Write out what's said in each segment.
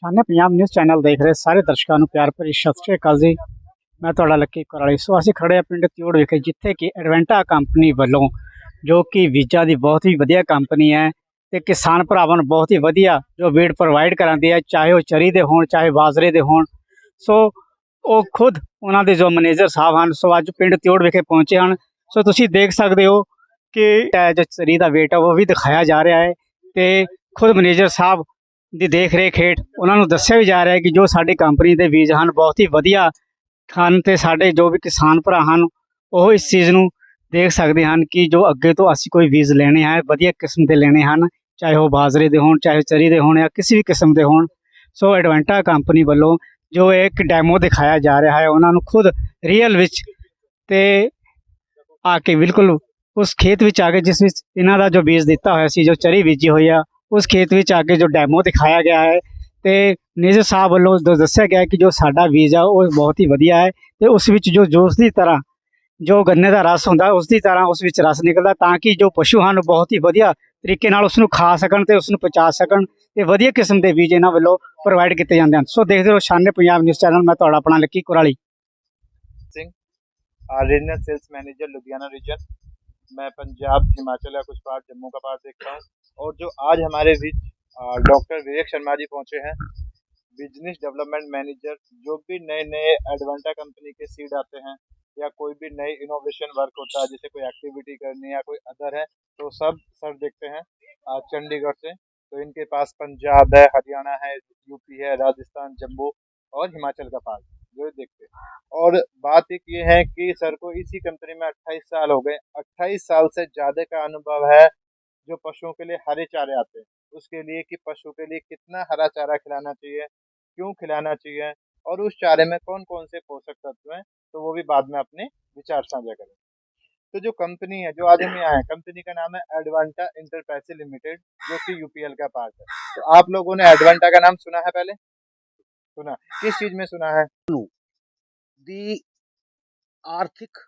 Shane Punjab news channel ਦੇਖ ਰਹੇ ਸਾਰੇ ਦਰਸ਼ਕਾਂ ਨੂੰ ਪਿਆਰ ਭਰੀ ਸਤਿ ਸ਼੍ਰੀ ਅਕਾਲ ਜੀ। ਮੈਂ ਤੁਹਾਡਾ ਲੱਕੀ ਕੁਰਾਲੀ। ਸੋ ਅਸੀਂ ਖੜੇ ਆ ਪਿੰਡ ਤਿਉੜ ਵਿਖੇ, ਜਿੱਥੇ ਕਿ ਐਡਵੈਂਟਾ ਕੰਪਨੀ ਵੱਲੋਂ, ਜੋ ਕਿ ਵੀਜ਼ਾ ਦੀ ਬਹੁਤ ਹੀ ਵਧੀਆ ਕੰਪਨੀ ਹੈ ਤੇ ਕਿਸਾਨ ਭਰਾਵਾਂ ਨੂੰ ਬਹੁਤ ਹੀ ਵਧੀਆ ਜੋ ਬੀਡ ਪ੍ਰੋਵਾਈਡ ਕਰਾਉਂਦੀ ਹੈ, ਚਾਹੇ ਉਹ ਚਰੀ ਦੇ ਹੋਣ ਚਾਹੇ ਬਾਜਰੇ ਦੇ ਹੋਣ। ਸੋ ਉਹ ਖੁਦ ਉਹਨਾਂ ਦੇ ਜੋ ਮੈਨੇਜਰ ਸਾਹਿਬ ਹਨ, ਸੋ ਅੱਜ ਪਿੰਡ ਤਿਉੜ ਵਿਖੇ ਪਹੁੰਚੇ ਹਨ। ਸੋ ਤੁਸੀਂ ਦੇਖ ਸਕਦੇ ਹੋ ਕਿ ਜੋ ਚਰੀ ਦਾ ਵੇਟ ਹੈ ਉਹ ਵੀ ਦਿਖਾਇਆ ਜਾ ਰਿਹਾ ਹੈ ਤੇ ਖੁਦ ਮੈਨੇਜਰ ਸਾਹਿਬ ਦੀ ਦੇਖ ਰੇਖ ਹੇਠ ਉਹਨਾਂ ਨੂੰ ਦੱਸਿਆ ਵੀ ਜਾ ਰਿਹਾ ਹੈ ਕਿ ਜੋ ਸਾਡੀ ਕੰਪਨੀ ਦੇ ਬੀਜ ਹਨ ਬਹੁਤ ਹੀ ਵਧੀਆ ਹਨ ਤੇ ਸਾਡੇ ਜੋ ਵੀ ਕਿਸਾਨ ਭਰਾ ਹਨ ਉਹ ਇਸ ਚੀਜ਼ ਨੂੰ ਦੇਖ ਸਕਦੇ ਹਨ ਕਿ ਜੋ ਅੱਗੇ ਤੋਂ ਅਸੀਂ ਕੋਈ ਬੀਜ ਲੈਣੇ ਹੈ ਵਧੀਆ ਕਿਸਮ ਦੇ ਲੈਣੇ ਹਨ, ਚਾਹੇ ਉਹ ਬਾਜਰੇ ਦੇ ਹੋਣ ਚਾਹੇ ਚਰੀ ਦੇ ਹੋਣ ਜਾਂ ਕਿਸੇ ਵੀ ਕਿਸਮ ਦੇ ਹੋਣ। ਸੋ ਐਡਵੈਂਟਾ ਕੰਪਨੀ ਵੱਲੋਂ ਜੋ ਇੱਕ ਡੈਮੋ ਦਿਖਾਇਆ ਜਾ ਰਿਹਾ ਹੈ, ਉਹਨਾਂ ਨੂੰ ਖੁਦ ਰੀਅਲ ਵਿੱਚ ਤੇ ਆ ਕੇ ਬਿਲਕੁਲ ਉਸ ਖੇਤ ਵਿੱਚ ਆ ਕੇ ਜਿਸ ਵਿੱਚ ਇਹਨਾਂ ਦਾ ਜੋ ਬੀਜ ਦਿੱਤਾ ਹੋਇਆ ਸੀ, ਜੋ ਚਰੀ ਬੀਜੀ ਹੋਈ ਆ, ਉਸ ਖੇਤ ਵਿੱਚ ਆ ਕੇ ਜੋ ਡੈਮੋ ਦਿਖਾਇਆ ਗਿਆ ਹੈ ਤੇ ਮੈਨੇਜਰ ਸਾਹਿਬ ਵੱਲੋਂ ਦੱਸਿਆ ਗਿਆ ਕਿ ਜੋ ਸਾਡਾ ਬੀਜ ਆ ਉਹ ਬਹੁਤ ਹੀ ਵਧੀਆ ਹੈ ਤੇ ਉਸ ਵਿੱਚ ਜੋ ਜੂਸ ਦੀ ਤਰ੍ਹਾਂ ਜੋ ਗੰਨੇ ਦਾ ਰਸ ਹੁੰਦਾ ਉਸ ਦੀ ਤਰ੍ਹਾਂ ਉਸ ਵਿੱਚ ਰਸ ਨਿਕਲਦਾ, ਤਾਂ ਕਿ ਜੋ ਪਸ਼ੂ ਹਨ ਬਹੁਤ ਹੀ ਵਧੀਆ ਤਰੀਕੇ ਨਾਲ ਉਸ ਨੂੰ ਖਾ ਸਕਣ ਤੇ ਉਸ ਨੂੰ ਪਚਾ ਸਕਣ ਤੇ ਵਧੀਆ ਕਿਸਮ ਦੇ ਬੀਜ ਇਹਨਾਂ ਵੱਲੋਂ ਪ੍ਰੋਵਾਈਡ ਕੀਤੇ ਜਾਂਦੇ ਹਨ। ਸੋ ਦੇਖਦੇ ਰਹੋ ਸ਼ਾਨੇ ਪੰਜਾਬ ਨਿਊਜ਼ ਚੈਨਲ। ਮੈਂ ਤੁਹਾਡਾ ਆਪਣਾ Lucky Kurali Singh, regional sales manager Ludhiana region. मैं पंजाब, हिमाचल या कुछ पार्ट जम्मू का पार्ट देखता हूँ। और जो आज हमारे बीच डॉक्टर विवेक शर्मा जी पहुँचे हैं, बिजनेस डेवलपमेंट मैनेजर। जो भी नए नए एडवेंटा कंपनी के सीड आते हैं या कोई भी नई इनोवेशन वर्क होता है, जैसे कोई एक्टिविटी करनी या कोई अदर है, तो सब सर देखते हैं चंडीगढ़ से। तो इनके पास पंजाब है, हरियाणा है, यूपी है, राजस्थान, जम्मू और हिमाचल का पार्ट जो देखते हैं। और बात एक ये है कि सर को इसी कंपनी में 28 साल हो गए। 28 साल से ज़्यादा का अनुभव है जो पशुओं के लिए हरे चारे आते हैं, उसके लिए कि पशु के लिए कितना हरा चारा खिलाना चाहिए, क्यों खिलाना चाहिए और उस चारे में कौन कौन से पोषक तत्व हैं, तो वो भी बाद में अपने विचार साझा करें। तो जो कंपनी है जो आज हम यहाँ है, कंपनी का नाम है एडवांटा इंटरप्राइजेज लिमिटेड, जो कि यूपीएल का पार्ट है। तो आप लोगों ने एडवांटा का नाम सुना है? पहले सुना? किस चीज में सुना है? ਦੀ ਆਰਥਿਕ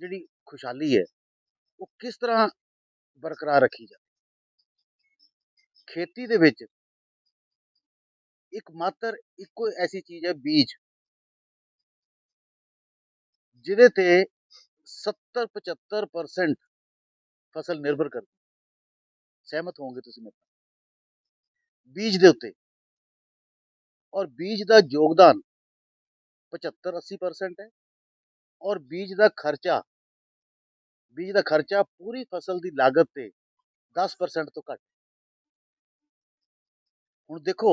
ਜਿਹੜੀ ਖੁਸ਼ਹਾਲੀ ਹੈ ਉਹ ਕਿਸ ਤਰ੍ਹਾਂ ਬਰਕਰਾਰ ਰੱਖੀ ਜਾਵੇ। ਖੇਤੀ ਦੇ ਵਿੱਚ ਇੱਕ ਮਾਤਰ ਇੱਕੋ ਐਸੀ ਚੀਜ਼ ਹੈ ਬੀਜ, ਜਿਹਦੇ ਤੇ 70-75% ਫਸਲ ਨਿਰਭਰ ਕਰਦੀ। ਸਹਿਮਤ ਹੋਵੋਗੇ ਤੁਸੀਂ ਮੇਰੇ ਨਾਲ ਬੀਜ ਦੇ ਉੱਤੇ। ਔਰ ਬੀਜ ਦਾ ਯੋਗਦਾਨ 75-80% ਹੈ। ਔਰ ਬੀਜ ਦਾ ਖਰਚਾ ਪੂਰੀ ਫਸਲ ਦੀ ਲਾਗਤ ਤੇ 10% ਤੋਂ ਘੱਟ। ਹੁਣ ਦੇਖੋ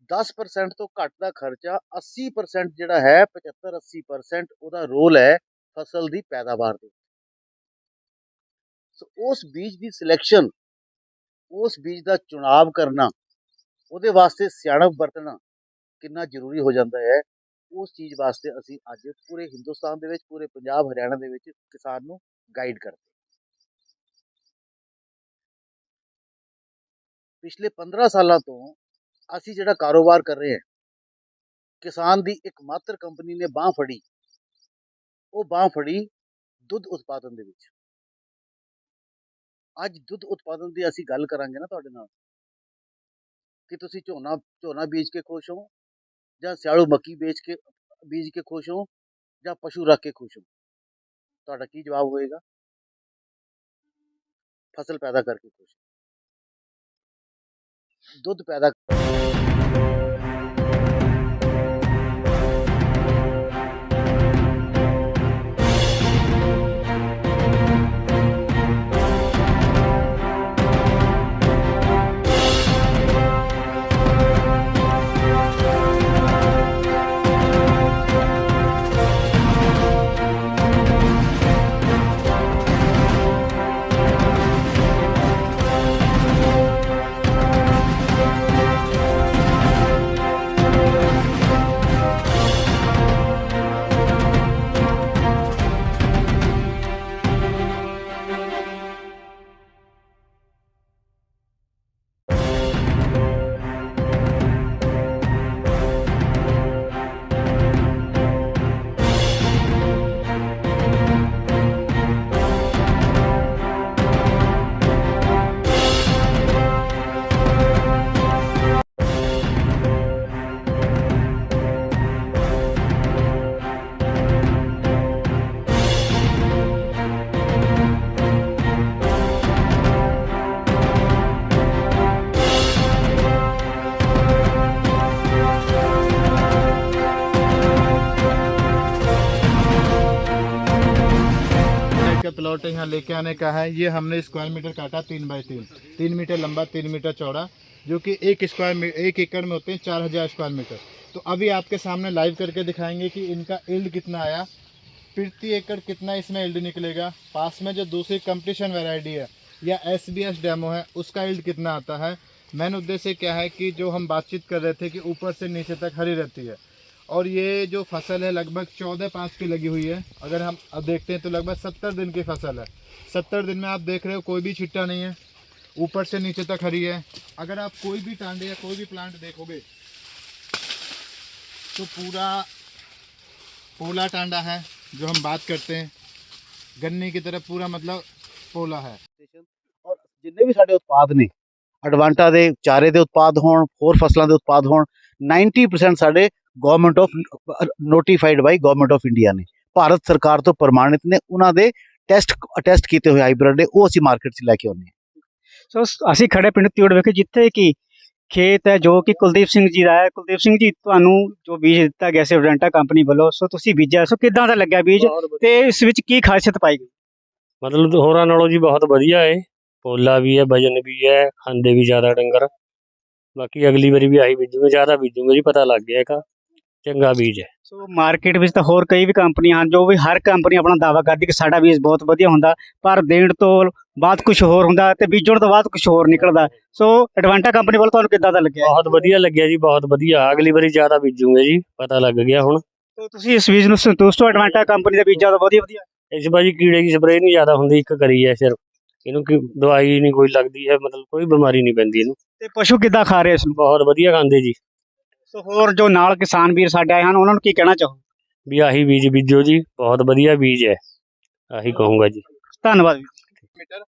10% ਤੋਂ ਘੱਟ ਦਾ ਖਰਚਾ, 80% ਜਿਹੜਾ ਹੈ 75-80% ਉਹਦਾ ਰੋਲ ਹੈ ਫਸਲ ਦੀ ਪੈਦਾਵਾਰ ਦੇ। ਸੋ ਉਸ ਬੀਜ ਦੀ ਸਿਲੈਕਸ਼ਨ, ਉਸ ਬੀਜ ਦਾ ਚੁਣਾਵ ਕਰਨਾ, ਉਹਦੇ ਵਾਸਤੇ ਸਿਆਣਪ ਵਰਤਣਾ ਕਿੰਨਾ ਜ਼ਰੂਰੀ ਹੋ ਜਾਂਦਾ ਹੈ। ਉਸ ਚੀਜ਼ ਵਾਸਤੇ ਅਸੀਂ ਅੱਜ ਪੂਰੇ ਹਿੰਦੁਸਤਾਨ ਦੇ ਵਿੱਚ, ਪੂਰੇ ਪੰਜਾਬ ਹਰਿਆਣਾ ਦੇ ਵਿੱਚ ਕਿਸਾਨ ਨੂੰ ਗਾਈਡ ਕਰਦੇ। ਪਿਛਲੇ 15 ਸਾਲਾਂ ਤੋਂ ਅਸੀਂ ਜਿਹੜਾ ਕਾਰੋਬਾਰ ਕਰ ਰਹੇ ਹਾਂ, ਕਿਸਾਨ ਦੀ ਇੱਕ ਮਾਤਰ ਕੰਪਨੀ ਨੇ ਬਾਂਹ ਫੜੀ। ਉਹ ਬਾਂਹ ਫੜੀ ਦੁੱਧ ਉਤਪਾਦਨ ਦੇ ਵਿੱਚ। ਅੱਜ ਦੁੱਧ ਉਤਪਾਦਨ ਦੀ ਅਸੀਂ ਗੱਲ ਕਰਾਂਗੇ ਨਾ ਤੁਹਾਡੇ ਨਾਲ, ਕਿ ਤੁਸੀਂ ਝੋਨਾ ਬੀਜ ਕੇ ਖੁਸ਼ ਹੋ ਜਾਂ ਸਿਆਲੂ ਮੱਕੀ ਬੀਜ ਕੇ ਖੁਸ਼ ਹੋ ਜਾਂ ਪਸ਼ੂ ਰੱਖ ਕੇ ਖੁਸ਼ ਹੋ। ਤੁਹਾਡਾ ਕੀ ਜਵਾਬ ਹੋਏਗਾ? ਫਸਲ ਪੈਦਾ ਕਰਕੇ ਖੁਸ਼, ਦੁੱਧ ਪੈਦਾ प्लॉट यहाँ लेके आने का है। ये हमने स्क्वायर मीटर काटा 3x3, 3 मीटर लंबा 3 मीटर चौड़ा, जो कि 1 एकड़ में होते हैं 4000 स्क्वायर मीटर। तो अभी आपके सामने लाइव करके दिखाएंगे कि इनका यील्ड कितना आया, प्रति एकड़ कितना इसमें यील्ड निकलेगा। पास में जो दूसरी कंपटीशन वैरायटी है या SBS डेमो है, उसका यील्ड कितना आता है। मेन उद्देश्य क्या है कि जो हम बातचीत कर रहे थे कि ऊपर से नीचे तक हरी रहती है, और ये जो फसल है लगभग 14/5 की लगी हुई है। अगर हम अब देखते हैं तो लगभग 70 दिन की फसल है। 70 दिन में आप देख रहे हो कोई भी छिट्टा नहीं है, ऊपर से नीचे तक हरी है। अगर आप कोई भी टांडे या कोई भी प्लांट देखोगे तो पूरा पोला टांडा है। जो हम बात करते हैं गन्ने की तरह पूरा मतलब पोला है। ਔਰ ਜਿੰਨੇ ਵੀ ਸਾਡੇ ਉਤਪਾਦ ਨੇ, ਐਡਵਾਂਟਾ ਦੇ ਚਾਰੇ ਦੇ ਉਤਪਾਦ ਹੋਣ, ਹੋਰ ਫਸਲਾਂ ਦੇ ਉਤਪਾਦ ਹੋਣ, 90% ਸਾਡੇ government of notified by government of India ਨੇ, ਭਾਰਤ ਸਰਕਾਰ ਤੋਂ ਪ੍ਰਮਾਣਿਤ ਨੇ। ਉਹਨਾਂ ਦੇ ਟੈਸਟ ਕੀਤੇ ਹੋਏ ਹਾਈਬ੍ਰਿਡ ਨੇ, ਉਹ ਅਸੀਂ ਮਾਰਕੀਟ 'ਚ ਲੈ ਕੇ ਆਉਂਦੇ ਹਾਂ। ਸੋ ਅਸੀਂ ਖੜੇ ਪਿੰਡ ਤਿਉੜ ਵਿਖੇ, ਜਿੱਥੇ ਕਿ ਖੇਤ ਹੈ ਜੋ ਕਿ ਕੁਲਦੀਪ ਸਿੰਘ ਜੀ ਦਾ ਹੈ। ਕੁਲਦੀਪ ਸਿੰਘ ਜੀ, ਤੁਹਾਨੂੰ ਜੋ ਬੀਜ ਦਿੱਤਾ ਗਿਆ ਸੀ ਐਡਵੈਂਟਾ ਕੰਪਨੀ ਵੱਲੋਂ, ਸੋ ਤੁਸੀਂ ਬੀਜਿਆ, ਸੋ ਕਿੱਦਾਂ ਦਾ ਲੱਗਿਆ ਬੀਜ ਤੇ ਇਸ ਵਿੱਚ ਕੀ ਖਾਸੀਅਤ ਪਾਈ ਗਈ? ਮਤਲਬ ਹੋਰਾਂ ਨਾਲੋਂ ਜੀ ਬਹੁਤ ਵਧੀਆ ਏ। ਪੋਲਾ ਵੀ ਹੈ, ਵਜਨ ਵੀ ਹੈ, ਖਾਂਦੇ ਵੀ ਜ਼ਿਆਦਾ ਡੰਗਰ। ਬਾਕੀ ਅਗਲੀ ਵਾਰੀ ਵੀ ਆਹੀ ਬੀਜੂਗੇ, ਜ਼ਿਆਦਾ ਬੀਜੂਗੇ ਜੀ, ਪਤਾ ਲੱਗ ਗਿਆ ਹੈਗਾ ਚੰਗਾ ਬੀਜ ਹੈ। ਸੋ ਮਾਰਕੀਟ ਵਿੱਚ ਤਾਂ ਹੋਰ ਕਈ ਵੀ ਕੰਪਨੀਆਂ ਹਨ, ਜੋ ਵੀ ਹਰ ਕੰਪਨੀ ਆਪਣਾ ਦਾਅਵਾ ਕਰਦੀ ਕਿ ਸਾਡਾ ਬੀਜ ਬਹੁਤ ਵਧੀਆ ਹੁੰਦਾ, ਪਰ ਦੇਣ ਤੋਂ ਬਾਅਦ ਕੁਝ ਹੋਰ ਹੁੰਦਾ ਤੇ ਬੀਜਣ ਤੋਂ ਬਾਅਦ ਕੁਝ ਹੋਰ ਨਿਕਲਦਾ। ਸੋ ਐਡਵਾਂਟਾ ਕੰਪਨੀ ਵੱਲੋਂ ਤੁਹਾਨੂੰ ਕਿੱਦਾਂ ਦਾ ਲੱਗਿਆ? ਬਹੁਤ ਵਧੀਆ ਲੱਗਿਆ ਜੀ, ਬਹੁਤ ਵਧੀਆ। ਅਗਲੀ ਵਾਰੀ ਜ਼ਿਆਦਾ ਬੀਜੂਗੇ ਜੀ, ਪਤਾ ਲੱਗ ਗਿਆ ਹੁਣ। ਸੋ ਤੁਸੀਂ ਇਸ ਬੀਜ ਨੂੰ ਸੰਤੁਸ਼ਟ ਹੋ? ਐਡਵਾਂਟਾ ਕੰਪਨੀ ਦਾ ਬੀਜਾਂ ਦਾ ਵਧੀਆ। ਇਸ ਵਾਰੀ ਕੀੜੇ ਦੀ ਸਪਰੇਅ ਨਹੀਂ ਜ਼ਿਆਦਾ ਹੁੰਦੀ, ਇੱਕ ਕਰੀ ਹੈ ਸਿਰਫ। ਇਹਨੂੰ ਦਵਾਈ ਨਹੀਂ ਕੋਈ ਲੱਗਦੀ ਹੈ, ਮਤਲਬ ਕੋਈ ਬਿਮਾਰੀ ਨਹੀਂ ਪੈਂਦੀ ਇਹਨੂੰ। ਤੇ ਪਸ਼ੂ ਕਿੱਦਾਂ ਖਾ ਰਹੇ ਇਸ ਨੂੰ? ਬਹੁਤ ਵਧੀਆ ਖਾਂਦੇ ਜੀ। ਸੋ ਹੋਰ ਜੋ ਨਾਲ ਕਿਸਾਨ ਵੀਰ ਸਾਡੇ ਆਏ ਹਨ, ਉਹਨਾਂ ਨੂੰ ਕੀ ਕਹਿਣਾ ਚਾਹੋ? ਵੀ ਆਹੀ ਬੀਜ ਬੀਜੋ ਜੀ, ਬਹੁਤ ਵਧੀਆ ਬੀਜ ਹੈ, ਆਹੀ ਕਹੂੰਗਾ ਜੀ। ਧੰਨਵਾਦ। मीटर।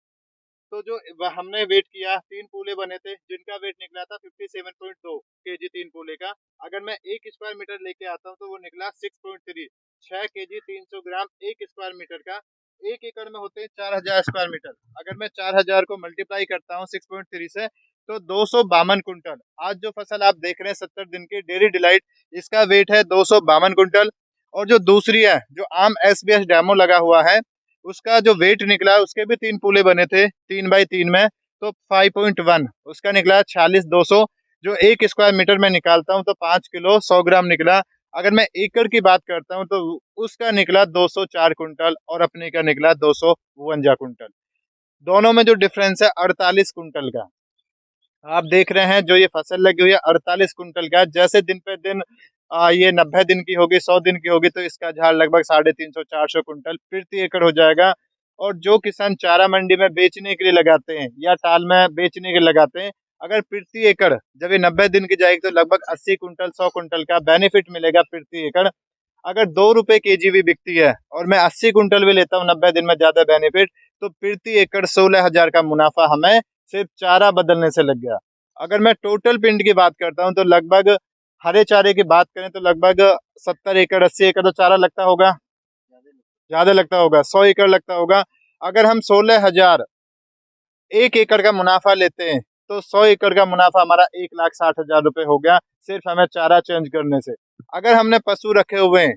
तो जो हमने वेट किया, 3 पूले बने थे जिनका वेट निकला था 57.2 kg 3 पूले का। अगर मैं 1 स्क्वायर मीटर लेके आता हूँ तो वो निकला 6.3, 6 kg 300 ग्राम 1 स्क्वायर मीटर का। 1 एकड़ में होते हैं 4000 स्क्वायर मीटर। अगर मैं 4000 को मल्टीप्लाई करता हूँ 6.3 से तो 252 कुंटल। आज जो फसल आप देख रहे हैं 70 दिन की डेरी डिलाइट, इसका वेट है 252 कुंटल। और जो दूसरी है जो आम SBS डेमो लगा हुआ है, उसका जो वेट निकला, उसके भी 3 पूले बने थे 3x3 में, तो 5.1 उसका निकला 46,200। जो 1 स्क्वायर मीटर में निकालता हूँ तो 5 किलो 100 ग्राम निकला। अगर मैं एकड़ की बात करता हूँ तो उसका निकला 204 कुंटल और अपने का निकला 252 कुंटल। दोनों में जो डिफरेंस है 48 कुंटल का। आप देख रहे हैं जो ये फसल लगी हुई है 48 कुंटल का। जैसे दिन पे दिन ये 90 दिन की होगी, 100 दिन की होगी, तो इसका झाड़ लगभग 350-400 कुंटल प्रति एकड़ हो जाएगा। और जो किसान चारा मंडी में बेचने के लिए लगाते हैं या टाल में बेचने के लिए लगाते हैं, अगर प्रति एकड़ जब ये 90 दिन की जाएगी तो लगभग 80 कुंटल 100 कुंटल का बेनिफिट मिलेगा प्रति एकड़। अगर 2 रुपए केजी भी बिकती है और मैं 80 कुंटल भी लेता हूँ 90 दिन में ज्यादा बेनिफिट, तो प्रति एकड़ 16,000 का मुनाफा हमें सिर्फ चारा बदलने से लग गया। अगर मैं टोटल पिंड की बात करता हूँ तो लगभग हरे चारे की बात करें तो लगभग 70 एकड़ 80 एकड़ तो चारा लगता होगा, ज्यादा लगता होगा, 100 एकड़ लगता होगा। अगर हम 16,000 1 एकड़ का मुनाफा लेते हैं तो 100 एकड़ का मुनाफा हमारा 1,60,000 रुपए हो गया, सिर्फ हमें चारा चेंज करने से। अगर हमने पशु रखे हुए हैं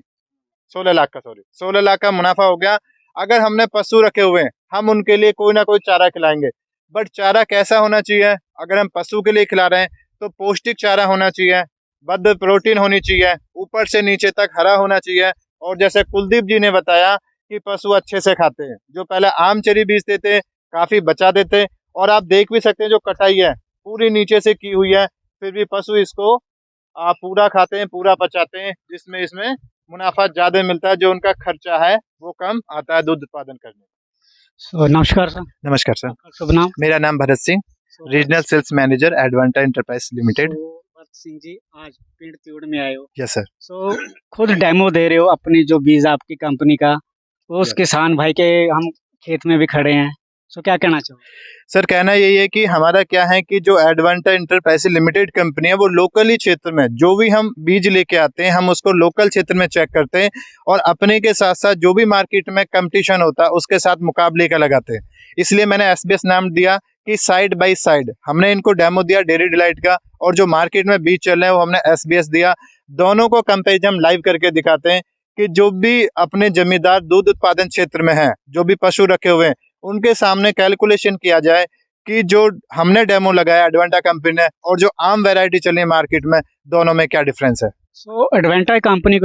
16 लाख का मुनाफा हो गया। अगर हमने पशु रखे हुए हैं, हम उनके लिए कोई ना कोई चारा खिलाएंगे, बट चारा कैसा होना चाहिए? अगर हम पशु के लिए खिला रहे हैं तो पौष्टिक चारा होना चाहिए, बद प्रोटीन होनी चाहिए, ऊपर से नीचे तक हरा होना चाहिए। और जैसे कुलदीप जी ने बताया कि पशु अच्छे से खाते हैं, जो पहले आम चरी बीजते थे काफी बचा देते, और आप देख भी सकते हैं जो कटाई है पूरी नीचे से की हुई है, फिर भी पशु इसको पूरा खाते हैं, पूरा पचाते हैं, जिसमें इसमें मुनाफा ज्यादा मिलता है, जो उनका खर्चा है वो कम आता है दूध उत्पादन करने। नमस्कार सर। नमस्कार सर, शुभ नाम? मेरा नाम Bharat Singh, regional sales manager Advanta enterprise limited. Bharat Singh ji, आज पिंड तिउड़ में आए हो, यस सर। सो खुद डेमो दे रहे हो अपनी जो बीज आपकी कंपनी का, तो उस किसान भाई के हम खेत में भी खड़े हैं, सो क्या कहना चाहो? सर, कहना यही है कि हमारा क्या है कि जो एडवांटा एंटरप्राइज लिमिटेड कंपनी है वो लोकली क्षेत्र में जो भी हम बीज लेके आते हैं हम उसको लोकल क्षेत्र में चेक करते हैं, और अपने के साथ साथ जो भी मार्केट में कंपटीशन होता है उसके साथ मुकाबले का लगाते हैं। इसलिए मैंने SBS नाम दिया कि साइड बाय साइड हमने इनको डेमो दिया डेरी डिलाइट का, और जो मार्केट में बीज चल रहे हैं वो हमने SBS दिया। दोनों को कंपेरिजन लाइव करके दिखाते हैं कि जो भी अपने जमींदार दूध उत्पादन क्षेत्र में हैं, जो भी पशु रखे हुए हैं, उनके सामने कैलकुलेशन किया जाए कि जो हमने डेमो लगाया एडवेंटा कंपनी ने और जो आम वैरायटी चली है मार्केट में, दोनों में क्या डिफरेंस है। सो एडवेंटा कंपनी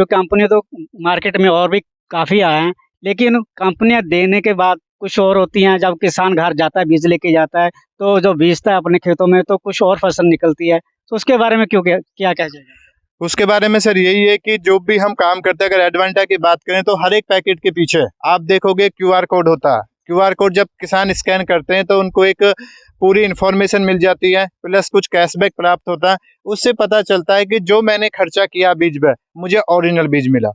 तो मार्केट में और भी काफ़ी आए हैं, लेकिन कंपनियां देने के बाद कुछ और होती हैं। जब किसान घर जाता है, बीज लेके जाता है, तो जो बीजता है अपने खेतों में, तो कुछ और फसल निकलती है। तो उसके बारे में क्या क्या जाएगा? उसके बारे में सर यही है कि जो भी हम काम करते हैं, अगर एडवेंटा की बात करें तो हर एक पैकेट के पीछे आप देखोगे क्यूआर कोड होता है। क्यूआर कोड जब किसान स्कैन करते हैं तो उनको एक पूरी इन्फॉर्मेशन मिल जाती है, प्लस कुछ कैशबैक प्राप्त होता है। उससे पता चलता है कि जो मैंने खर्चा किया बीज पे, मुझे ओरिजिनल बीज मिला।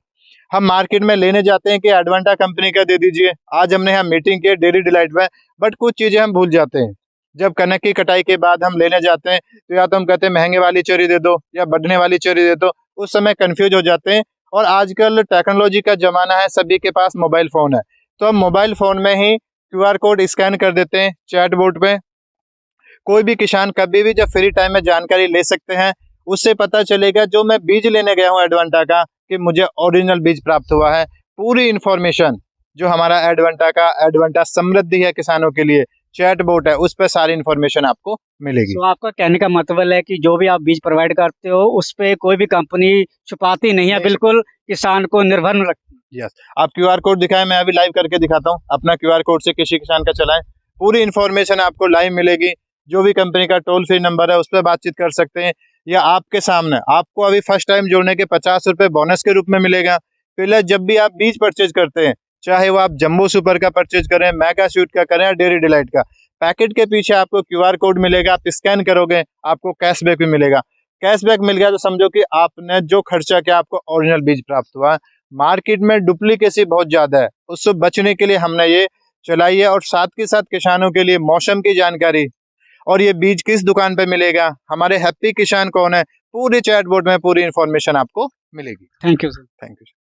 हम मार्केट में लेने जाते हैं कि एडवेंटा कंपनी का दे दीजिए। आज हमने यहाँ मीटिंग की डेयरी डिलाइट में, बट कुछ चीजें हम भूल जाते हैं। जब कनक की कटाई के बाद हम लेने जाते हैं तो या तो हम कहते हैं महंगे वाली चरी दे दो या बढ़ने वाली चरी दे दो, उस समय कंफ्यूज हो जाते हैं। और आजकल टेक्नोलॉजी का जमाना है, सभी के पास मोबाइल फोन है, तो हम मोबाइल फोन में ही क्यूआर कोड स्कैन कर देते हैं चैट बोर्ड पे। कोई भी किसान कभी भी जब फ्री टाइम में जानकारी ले सकते हैं। उससे पता चलेगा जो मैं बीज लेने गया हूँ एडवेंटा का, कि मुझे ओरिजिनल बीज प्राप्त हुआ है। पूरी इन्फॉर्मेशन जो हमारा एडवेंटा समृद्धि है किसानों के लिए चैट बोट है, उस पर सारी इन्फॉर्मेशन आपको मिलेगी। तो आपका कहने का मतलब है कि जो भी आप बीज प्रोवाइड करते हो, उस पे कोई भी कंपनी छुपाती नहीं है, नहीं। बिल्कुल किसान को निर्भर में रखती है। यस, आप क्यूआर कोड दिखाएं, मैं अभी लाइव करके दिखाता हूँ। अपना क्यूआर कोड से किसी किसान का चलाएं, पूरी इन्फॉर्मेशन आपको लाइव मिलेगी। जो भी कंपनी का टोल फ्री नंबर है उस पर बातचीत कर सकते हैं, या आपके सामने आपको अभी फर्स्ट टाइम जोड़ने के 50 रुपए बोनस के रूप में मिलेगा। पहले जब भी आप बीज परचेज करते हैं, चाहे वो आप जम्बो सुपर का परचेज करें, मेगा स्वीट का करें या डेयरी डिलाइट का, पैकेट के पीछे आपको क्यूआर कोड मिलेगा। आप स्कैन करोगे, आपको कैशबैक भी मिलेगा। कैशबैक मिल गया तो समझो कि आपने जो खर्चा किया, आपको ओरिजिनल बीज प्राप्त हुआ। मार्केट में डुप्लीकेसी बहुत ज्यादा है, उससे बचने के लिए हमने ये चलाई है। और साथ के साथ किसानों के लिए मौसम की जानकारी और ये बीज किस दुकान पे मिलेगा, हमारे हैप्पी किसान कौन है, पूरे चैट बोर्ड में पूरी इन्फॉर्मेशन आपको मिलेगी। Thank you sir. Thank you.